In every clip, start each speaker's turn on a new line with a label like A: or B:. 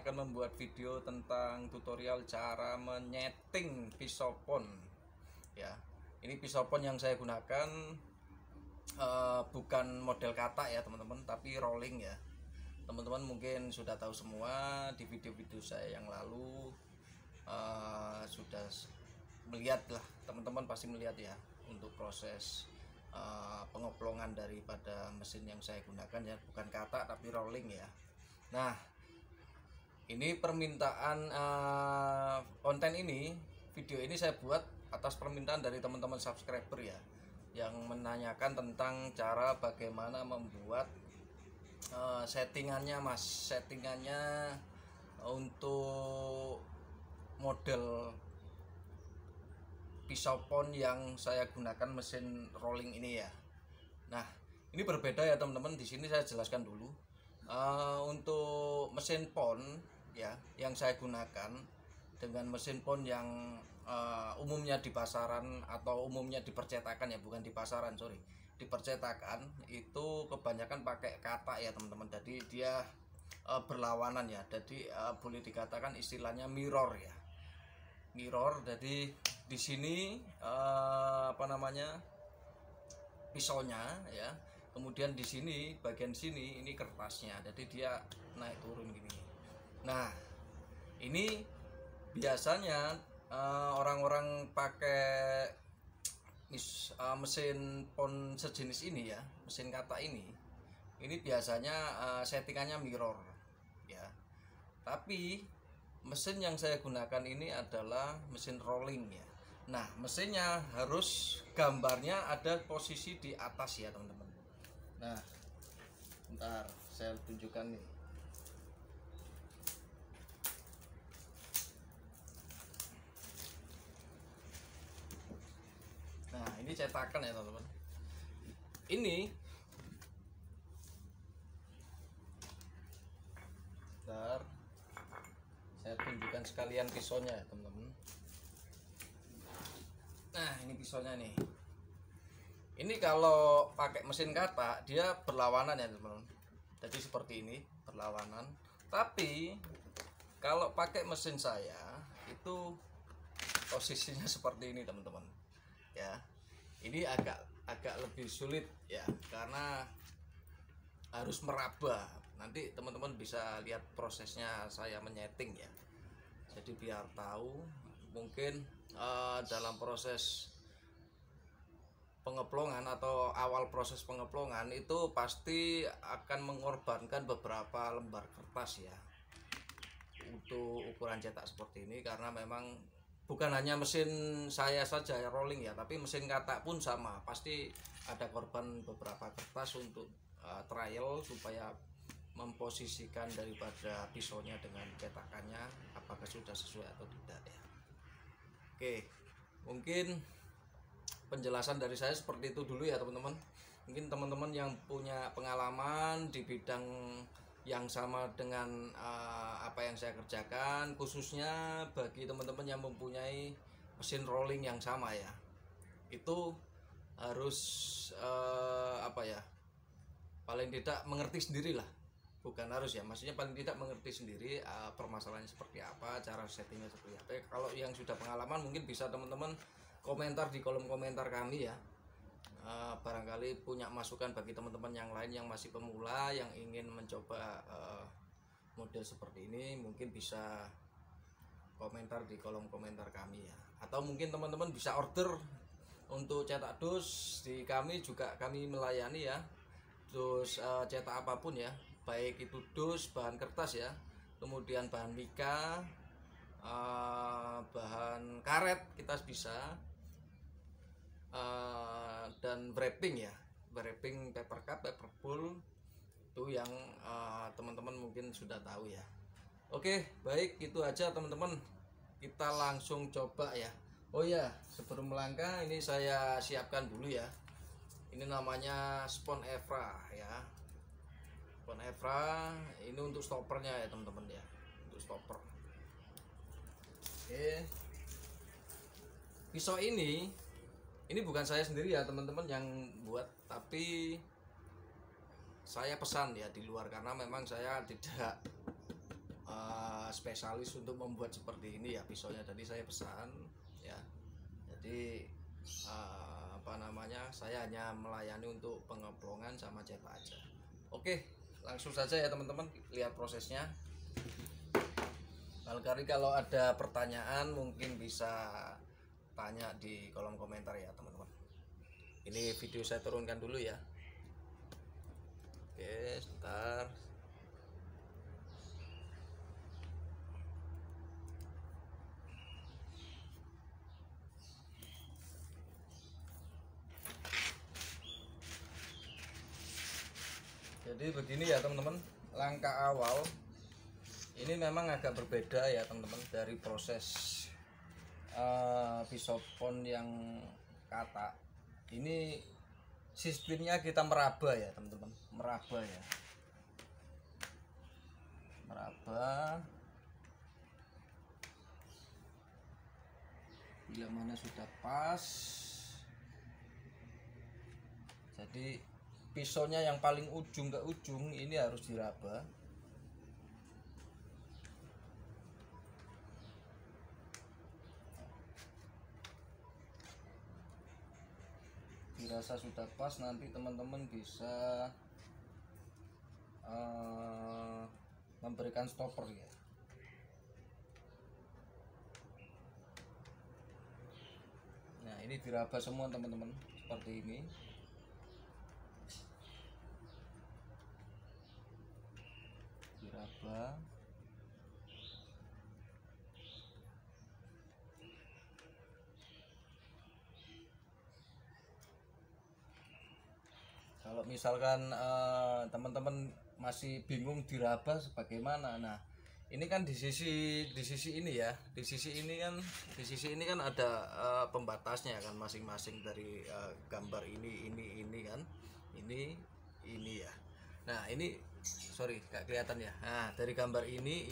A: akan membuat video tentang tutorial cara menyeting pisau pon ya. Ini pisau pon yang saya gunakan bukan model katak ya teman-teman, tapi rolling ya. Teman-teman mungkin sudah tahu semua di video-video saya yang lalu, sudah melihat lah, teman-teman pasti melihat ya untuk proses pengoplongan daripada mesin yang saya gunakan ya, bukan katak tapi rolling ya. Nah, ini permintaan konten ini, video ini saya buat atas permintaan dari teman-teman subscriber ya, yang menanyakan tentang cara bagaimana membuat settingannya untuk model pisau pon yang saya gunakan mesin rolling ini ya. Nah, ini berbeda ya teman-teman. Di sini saya jelaskan dulu untuk mesin pon ya yang saya gunakan dengan mesin pon yang umumnya di pasaran atau umumnya di percetakan ya, bukan di pasaran, sorry, di percetakan itu kebanyakan pakai katak ya teman-teman. Jadi dia berlawanan ya. Jadi boleh dikatakan istilahnya mirror ya. Mirror. Jadi di sini pisaunya ya, kemudian di sini bagian sini ini kertasnya, jadi dia naik turun gini. Nah, ini biasanya orang-orang pakai mesin pon sejenis ini ya, mesin katak ini biasanya settingannya mirror ya. Tapi mesin yang saya gunakan ini adalah mesin rolling ya. Nah, mesinnya harus gambarnya ada posisi di atas ya teman-teman. Nah, bentar saya tunjukkan nih. Nah, ini cetakan ya teman-teman. Ini bentar saya tunjukkan sekalian pisaunya ya teman-teman. Nah, ini pisaunya nih. Ini kalau pakai mesin katak dia berlawanan ya teman-teman. Jadi seperti ini, berlawanan. Tapi kalau pakai mesin saya itu posisinya seperti ini teman-teman. Ya. Ini agak lebih sulit ya, karena harus meraba. Nanti teman-teman bisa lihat prosesnya saya menyeting ya. Jadi biar tahu, mungkin dalam proses pengeplongan atau awal proses pengeplongan itu pasti akan mengorbankan beberapa lembar kertas ya untuk ukuran cetak seperti ini, karena memang bukan hanya mesin saya saja ya rolling ya, tapi mesin katak pun sama, pasti ada korban beberapa kertas untuk trial supaya memposisikan daripada pisaunya dengan cetakannya apakah sudah sesuai atau tidak ya. Oke, mungkin penjelasan dari saya seperti itu dulu ya teman-teman. Mungkin teman-teman yang punya pengalaman di bidang yang sama dengan apa yang saya kerjakan, khususnya bagi teman-teman yang mempunyai mesin rolling yang sama ya, itu harus paling tidak mengerti sendiri lah. Bukan harus ya, maksudnya paling tidak mengerti sendiri permasalahannya seperti apa, cara settingnya seperti apa. Kalau yang sudah pengalaman mungkin bisa teman-teman komentar di kolom komentar kami ya. Barangkali punya masukan bagi teman-teman yang lain yang masih pemula yang ingin mencoba model seperti ini, mungkin bisa komentar di kolom komentar kami ya. Atau mungkin teman-teman bisa order untuk cetak dus di kami, juga kami melayani ya. Dus cetak apapun ya, baik itu dus bahan kertas ya, kemudian bahan mika, bahan karet kita bisa, dan wrapping ya, wrapping paper cup, paper bowl itu yang teman-teman mungkin sudah tahu ya. Oke, baik, itu aja teman-teman, kita langsung coba ya. Oh ya, sebelum melangkah ini saya siapkan dulu ya, ini namanya spon Evra ya. Spon Evra ini untuk stoppernya ya teman-teman ya, untuk stopper. Oke, pisau ini bukan saya sendiri ya teman-teman yang buat, tapi saya pesan ya di luar, karena memang saya tidak spesialis untuk membuat seperti ini ya pisaunya, tadi saya pesan ya. Jadi saya hanya melayani untuk pengeplongan sama cetak aja. Oke, langsung saja ya teman-teman lihat prosesnya. Kali kalau ada pertanyaan mungkin bisa tanya di kolom komentar ya teman-teman. Ini video saya turunkan dulu ya. Oke, sebentar. Jadi begini ya teman-teman, langkah awal ini memang agak berbeda ya teman-teman dari proses pisau pon yang kata. Ini sistemnya kita meraba ya teman-teman, meraba ya, meraba. Bila mana sudah pas, jadi pisaunya yang paling ujung ke ujung ini harus diraba. Dirasa sudah pas, nanti teman-teman bisa memberikan stopper ya. Nah ini diraba semua teman-teman seperti ini. Diraba. Kalau misalkan teman-teman masih bingung diraba sebagaimana, nah ini kan di sisi ini ya, di sisi ini kan ada pembatasnya kan masing-masing dari gambar ini kan, ini ya. Nah ini sorry gak kelihatan ya. Nah dari gambar ini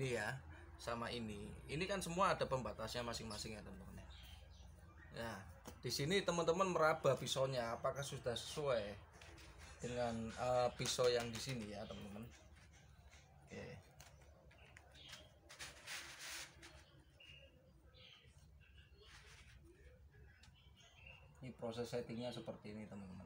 A: ya sama ini kan semua ada pembatasnya masing-masing ya teman-teman. Nah, di sini teman-teman meraba pisaunya apakah sudah sesuai dengan pisau yang di sini ya, teman-teman. Oke. Ini proses settingnya seperti ini, teman-teman.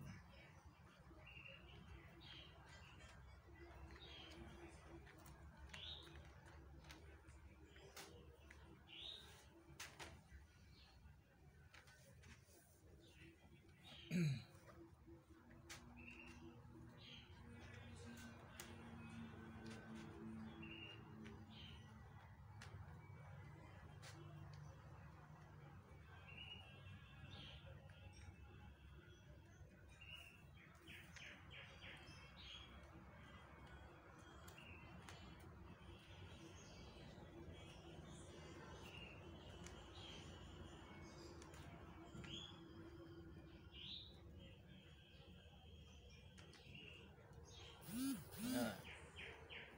A: Nah,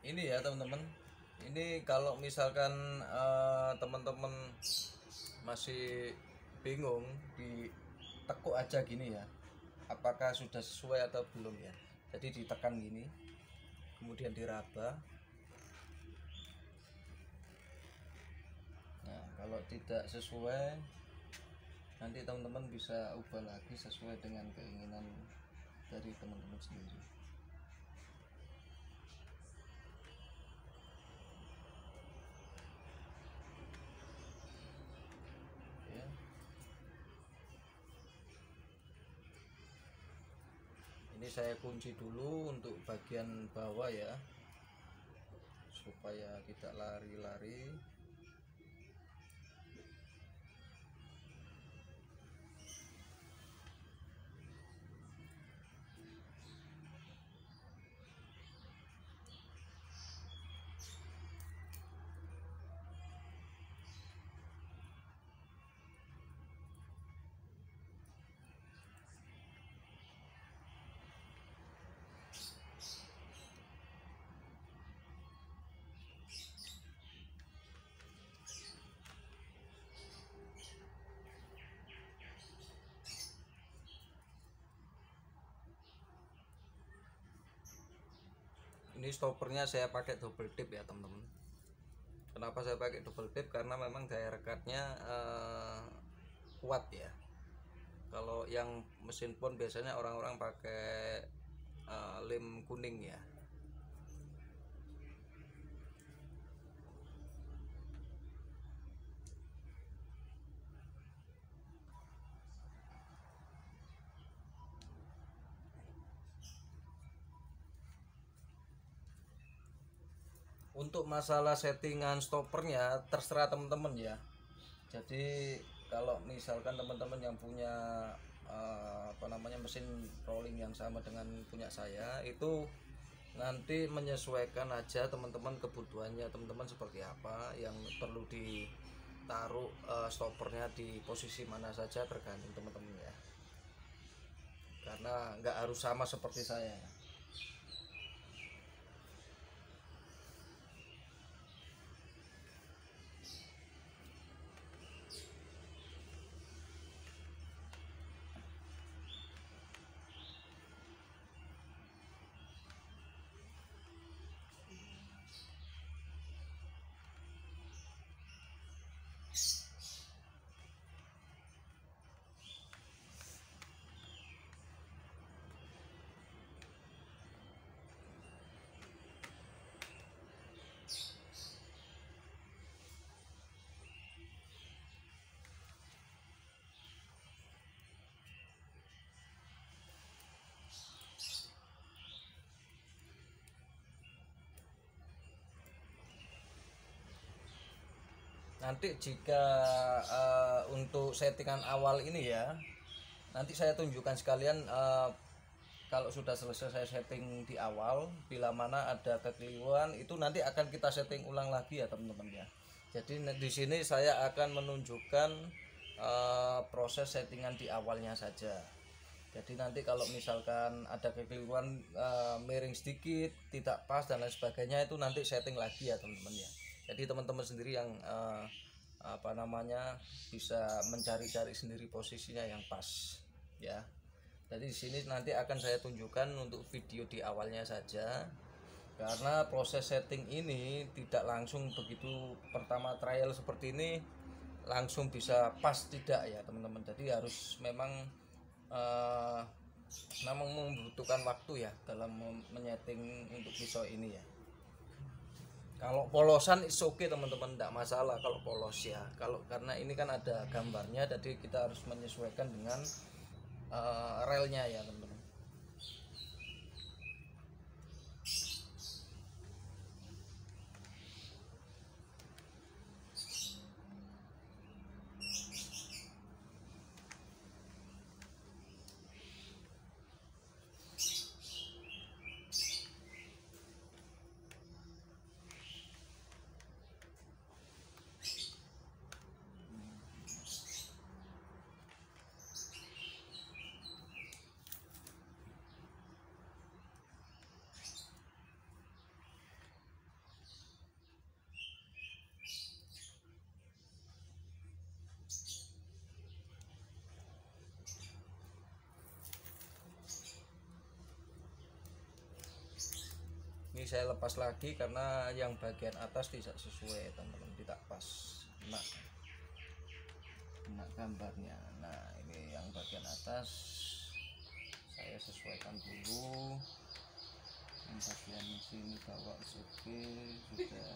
A: ini ya teman-teman. Ini kalau misalkan teman-teman masih bingung, ditekuk aja gini ya, apakah sudah sesuai atau belum ya. Jadi ditekan gini, kemudian diraba. Nah kalau tidak sesuai, nanti teman-teman bisa ubah lagi sesuai dengan keinginan dari teman-teman sendiri. Ini saya kunci dulu untuk bagian bawah ya, supaya tidak lari-lari. Ini stoppernya saya pakai double tip ya teman-teman. Kenapa saya pakai double tip? Karena memang daya rekatnya kuat ya. Kalau yang mesin pon biasanya orang-orang pakai lem kuning ya. Untuk masalah settingan stoppernya terserah teman-teman ya. Jadi kalau misalkan teman-teman yang punya mesin rolling yang sama dengan punya saya, itu nanti menyesuaikan aja teman-teman kebutuhannya teman-teman seperti apa, yang perlu ditaruh stoppernya di posisi mana saja tergantung teman-teman ya. Karena nggak harus sama seperti saya. Nanti jika untuk settingan awal ini ya, nanti saya tunjukkan sekalian kalau sudah selesai saya setting di awal, bila mana ada kekeliruan itu nanti akan kita setting ulang lagi ya teman-teman ya. Jadi di sini saya akan menunjukkan proses settingan di awalnya saja. Jadi nanti kalau misalkan ada kekeliruan, miring sedikit, tidak pas dan lain sebagainya, itu nanti setting lagi ya teman-teman ya. Jadi teman-teman sendiri yang bisa mencari-cari sendiri posisinya yang pas ya. Jadi di sini nanti akan saya tunjukkan untuk video di awalnya saja, karena proses setting ini tidak langsung begitu pertama trial seperti ini langsung bisa pas tidak ya teman-teman. Jadi harus memang membutuhkan waktu ya dalam menyeting untuk pisau ini ya. Kalau polosan is oke teman-teman, tidak masalah kalau polos ya. Kalau karena ini kan ada gambarnya, jadi kita harus menyesuaikan dengan relnya ya teman-teman. Ini saya lepas lagi karena yang bagian atas tidak sesuai teman-teman, tidak pas kena gambarnya. Nah ini yang bagian atas saya sesuaikan dulu. Yang bagian sini bawah oke, sudah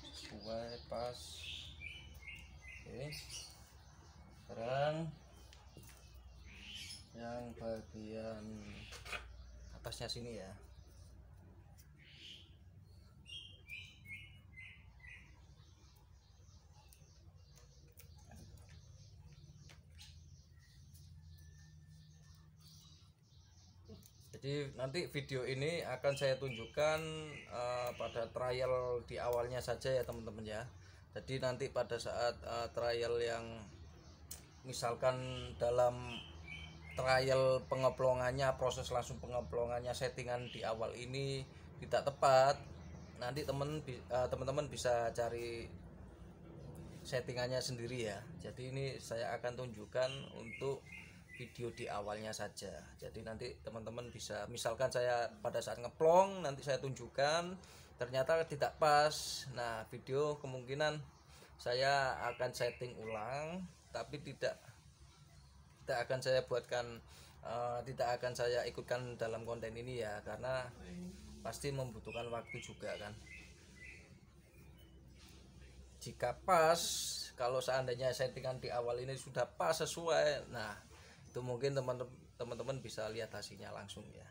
A: sesuai pas. Oke, sekarang yang bagian atasnya sini ya. Jadi nanti video ini akan saya tunjukkan pada trial di awalnya saja ya teman-teman ya. Jadi nanti pada saat trial yang misalkan dalam trial pengeplongannya, proses langsung pengeplongannya, settingan di awal ini tidak tepat, nanti teman-teman bisa cari settingannya sendiri ya. Jadi ini saya akan tunjukkan untuk video di awalnya saja. Jadi nanti teman-teman bisa, misalkan saya pada saat ngeplong nanti saya tunjukkan ternyata tidak pas. Nah, video kemungkinan saya akan setting ulang, tapi tidak akan saya buatkan, tidak akan saya ikutkan dalam konten ini ya, karena pasti membutuhkan waktu juga kan. Jika pas, kalau seandainya settingan di awal ini sudah pas sesuai, nah itu mungkin teman-teman bisa lihat hasilnya langsung ya.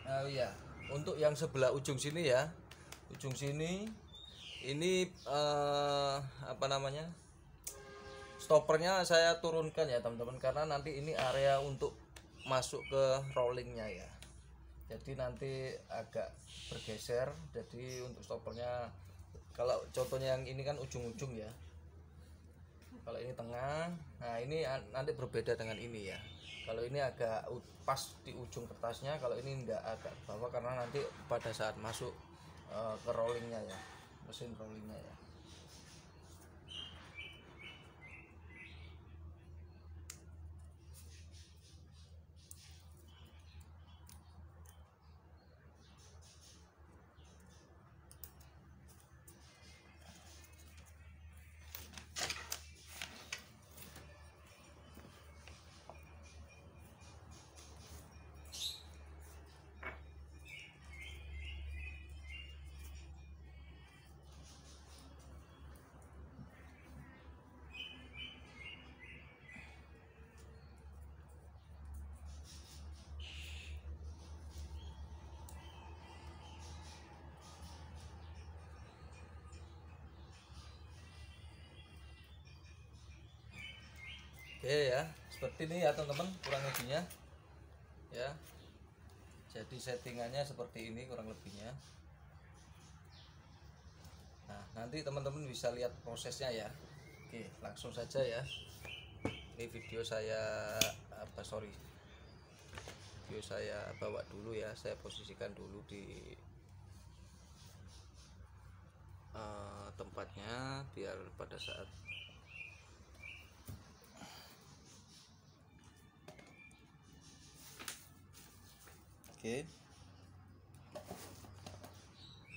A: Oh iya, untuk yang sebelah ujung sini ya, ujung sini ini apa namanya, stoppernya saya turunkan ya teman-teman, karena nanti ini area untuk masuk ke rollingnya ya. Jadi nanti agak bergeser. Jadi untuk stoppernya, kalau contohnya yang ini kan ujung-ujung ya, kalau ini tengah, nah ini nanti berbeda dengan ini ya. Kalau ini agak pas di ujung kertasnya, kalau ini enggak, agak bawah, karena nanti pada saat masuk ke rollingnya ya, mesin rollingnya ya. Oke ya, seperti ini ya teman-teman kurang lebihnya ya. Jadi settingannya seperti ini kurang lebihnya. Nah, nanti teman-teman bisa lihat prosesnya ya. Oke, langsung saja ya. Ini video saya video saya bawa dulu ya, saya posisikan dulu di tempatnya biar pada saat oke,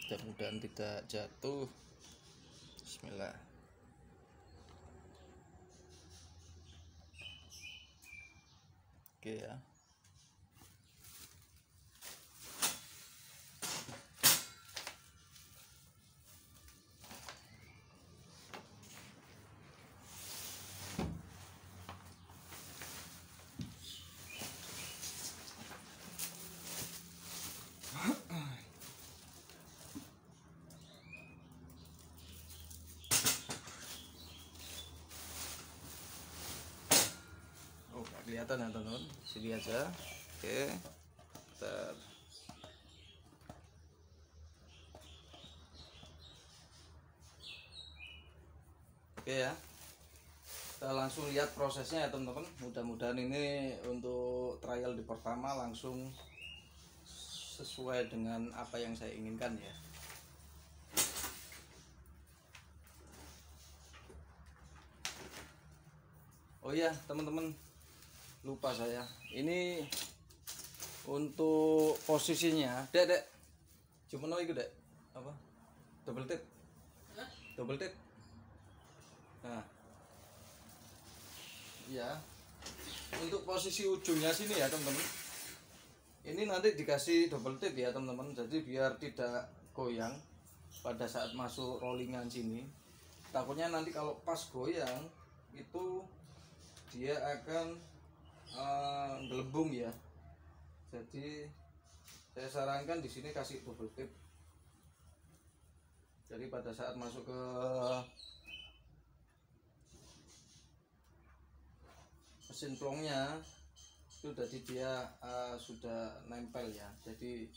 A: mudah-mudahan tidak jatuh. Bismillah. Oke ya. Kelihatan ya teman-teman, sini aja. Oke, bentar. Oke ya, kita langsung lihat prosesnya ya teman-teman. Mudah-mudahan ini untuk trial di pertama langsung sesuai dengan apa yang saya inginkan ya. Oh iya teman-teman, lupa saya, ini Untuk posisinya, dek, cuma itu dek, apa? Double tip, double tip. Nah, ya. Untuk posisi ujungnya sini ya teman-teman. Ini nanti dikasih double tip ya teman-teman. Jadi biar tidak goyang pada saat masuk rollingan sini. Takutnya nanti kalau pas goyang itu dia akan gelembung ya. Jadi saya sarankan di sini kasih double tip. Jadi pada saat masuk ke mesin plongnya itu tadi dia sudah nempel ya, jadi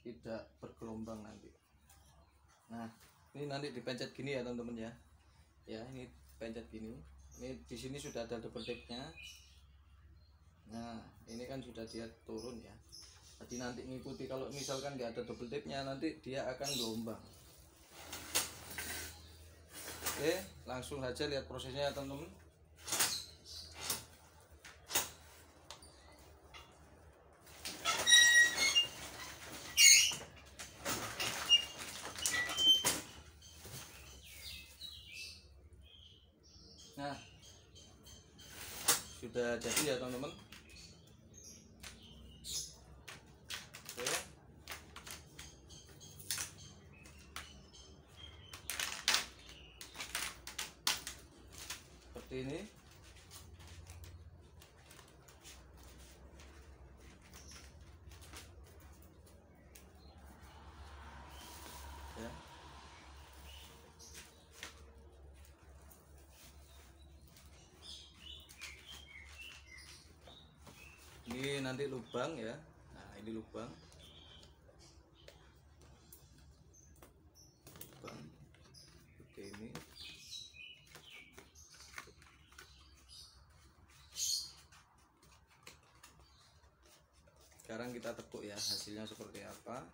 A: tidak bergelombang nanti. Nah, ini nanti dipencet gini ya teman-teman ya. Ya, ini pencet gini. Ini di sini sudah ada double tipnya. Nah, ini kan sudah dia turun ya. Jadi nanti ngikuti, kalau misalkan nggak ada double tipnya nanti dia akan gelombang. Oke, langsung saja lihat prosesnya ya teman-teman. Nah, sudah jadi ya teman-teman. Oke. Seperti ini. Ya. Ini nanti lubang ya. Nah, ini lubang. Lubang. Seperti ini. Sekarang kita tekuk ya, hasilnya seperti apa.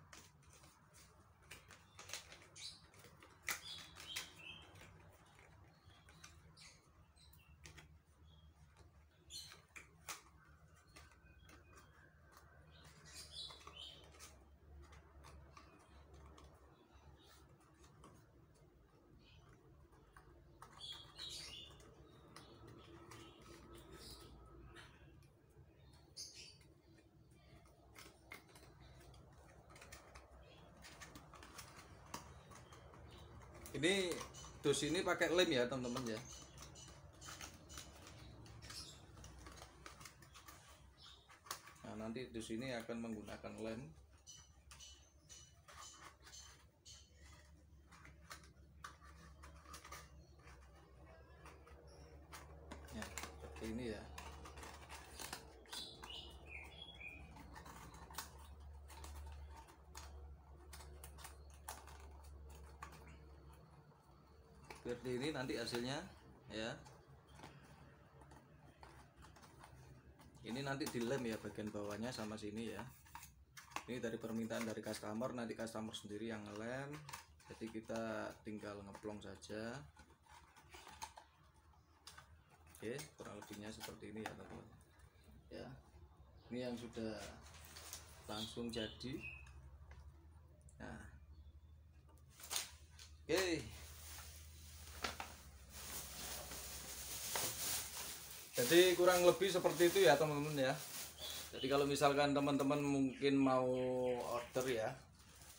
A: Ini dus ini pakai lem ya teman-teman ya. Nah, nanti dus ini akan menggunakan lem. Ya, seperti ini ya. Seperti ini nanti hasilnya ya. Ini nanti dilem ya bagian bawahnya sama sini ya. Ini dari permintaan dari customer, nanti customer sendiri yang ngelem. Jadi kita tinggal ngeplong saja. Oke, kurang lebihnya seperti ini ya teman-teman. Ya. Ini yang sudah langsung jadi. Nah. Oke. Jadi kurang lebih seperti itu ya teman-teman ya. Jadi kalau misalkan teman-teman mungkin mau order ya,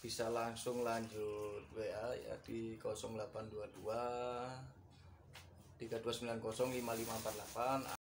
A: bisa langsung lanjut WA ya di 0822 3290 5548